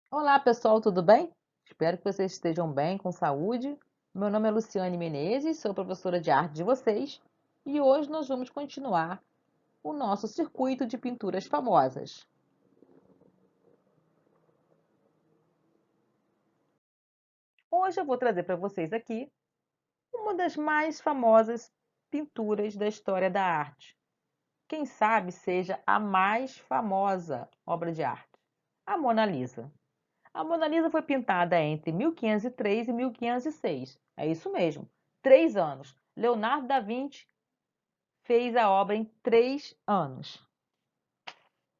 Olá, pessoal, tudo bem? Espero que vocês estejam bem, com saúde. Meu nome é Luciane Menezes, sou professora de arte de vocês e hoje nós vamos continuar o nosso circuito de pinturas famosas. Hoje eu vou trazer para vocês aqui uma das mais famosas pinturas da história da arte. Quem sabe seja a mais famosa obra de arte, a Mona Lisa. A Mona Lisa foi pintada entre 1503 e 1506. É isso mesmo, 3 anos. Leonardo da Vinci fez a obra em 3 anos.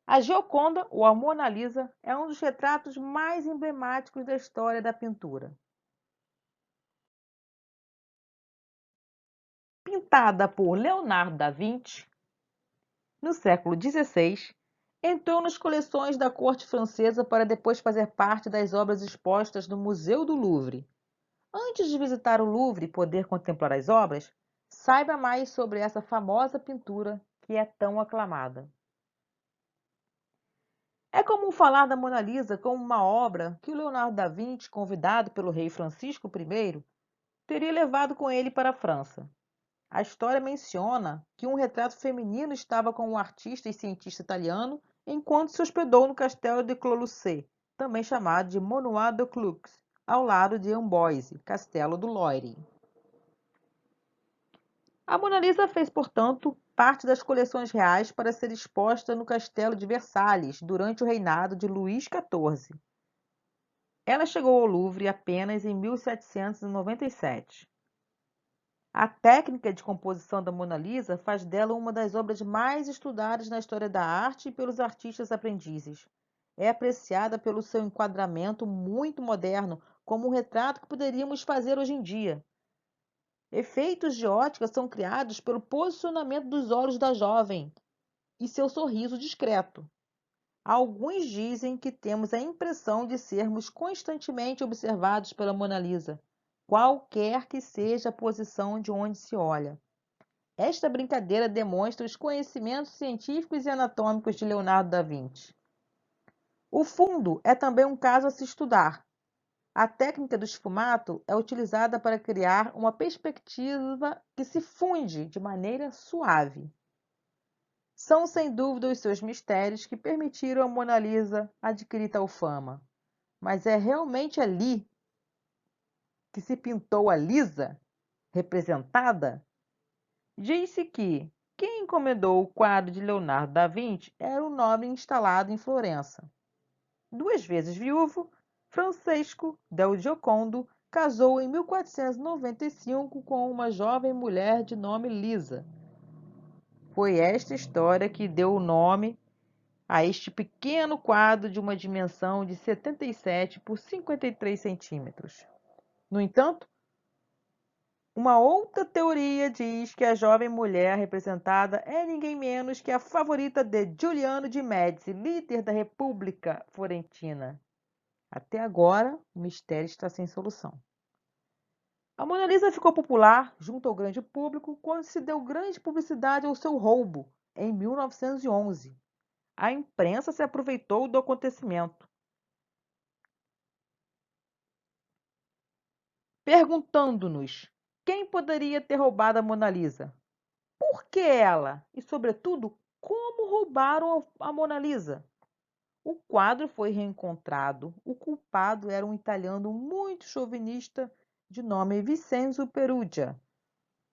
A Gioconda, ou a Mona Lisa, é um dos retratos mais emblemáticos da história da pintura. Pintada por Leonardo da Vinci no século XVI, entrou nas coleções da corte francesa para depois fazer parte das obras expostas no Museu do Louvre. Antes de visitar o Louvre e poder contemplar as obras, saiba mais sobre essa famosa pintura que é tão aclamada. É comum falar da Mona Lisa como uma obra que o Leonardo da Vinci, convidado pelo rei Francisco I, teria levado com ele para a França. A história menciona que um retrato feminino estava com o artista e cientista italiano enquanto se hospedou no castelo de Clos-Lucé, também chamado de Manoir de Clux, ao lado de Amboise, castelo do Loire. A Mona Lisa fez, portanto, parte das coleções reais para ser exposta no Castelo de Versalhes durante o reinado de Luís XIV. Ela chegou ao Louvre apenas em 1797. A técnica de composição da Mona Lisa faz dela uma das obras mais estudadas na história da arte e pelos artistas aprendizes. É apreciada pelo seu enquadramento muito moderno, como um retrato que poderíamos fazer hoje em dia. Efeitos de ótica são criados pelo posicionamento dos olhos da jovem e seu sorriso discreto. Alguns dizem que temos a impressão de sermos constantemente observados pela Mona Lisa, qualquer que seja a posição de onde se olha. Esta brincadeira demonstra os conhecimentos científicos e anatômicos de Leonardo da Vinci. O fundo é também um caso a se estudar. A técnica do esfumato é utilizada para criar uma perspectiva que se funde de maneira suave. São sem dúvida os seus mistérios que permitiram a Mona Lisa adquirir tal fama. Mas é realmente ali que se pintou a Lisa, representada? Diz-se que quem encomendou o quadro de Leonardo da Vinci era um nobre instalado em Florença. 2 vezes viúvo, Francesco del Giocondo casou em 1495 com uma jovem mulher de nome Lisa. Foi esta história que deu o nome a este pequeno quadro de uma dimensão de 77 por 53 centímetros. No entanto, uma outra teoria diz que a jovem mulher representada é ninguém menos que a favorita de Giuliano de Médici, líder da República Florentina. Até agora, o mistério está sem solução. A Mona Lisa ficou popular junto ao grande público quando se deu grande publicidade ao seu roubo, em 1911. A imprensa se aproveitou do acontecimento, perguntando-nos quem poderia ter roubado a Mona Lisa. Por que ela? E, sobretudo, como roubaram a Mona Lisa? O quadro foi reencontrado. O culpado era um italiano muito chauvinista de nome Vincenzo Perugia.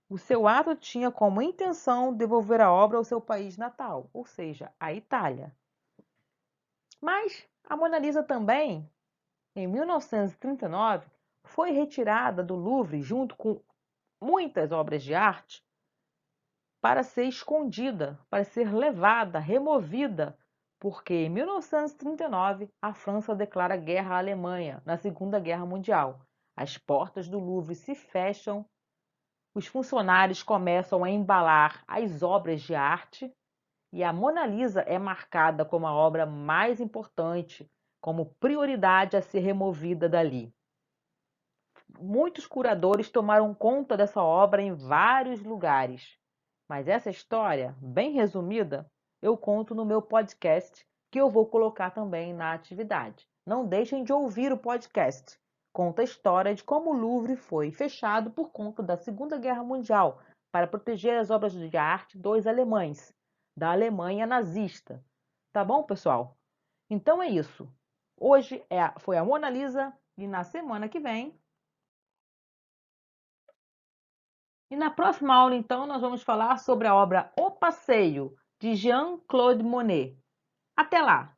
O seu ato tinha como intenção devolver a obra ao seu país natal, ou seja, à Itália. Mas a Mona Lisa também, em 1939, foi retirada do Louvre junto com muitas obras de arte para ser escondida, para ser levada, removida, porque em 1939 a França declara guerra à Alemanha na Segunda Guerra Mundial. As portas do Louvre se fecham, os funcionários começam a embalar as obras de arte e a Mona Lisa é marcada como a obra mais importante, como prioridade a ser removida dali. Muitos curadores tomaram conta dessa obra em vários lugares. Mas essa história, bem resumida, eu conto no meu podcast, que eu vou colocar também na atividade. Não deixem de ouvir o podcast. Conta a história de como o Louvre foi fechado por conta da Segunda Guerra Mundial para proteger as obras de arte dos alemães, da Alemanha nazista. Tá bom, pessoal? Então é isso. Hoje foi a Mona Lisa e na semana que vem. E na próxima aula, então, nós vamos falar sobre a obra O Passeio, de Jean-Claude Monet. Até lá!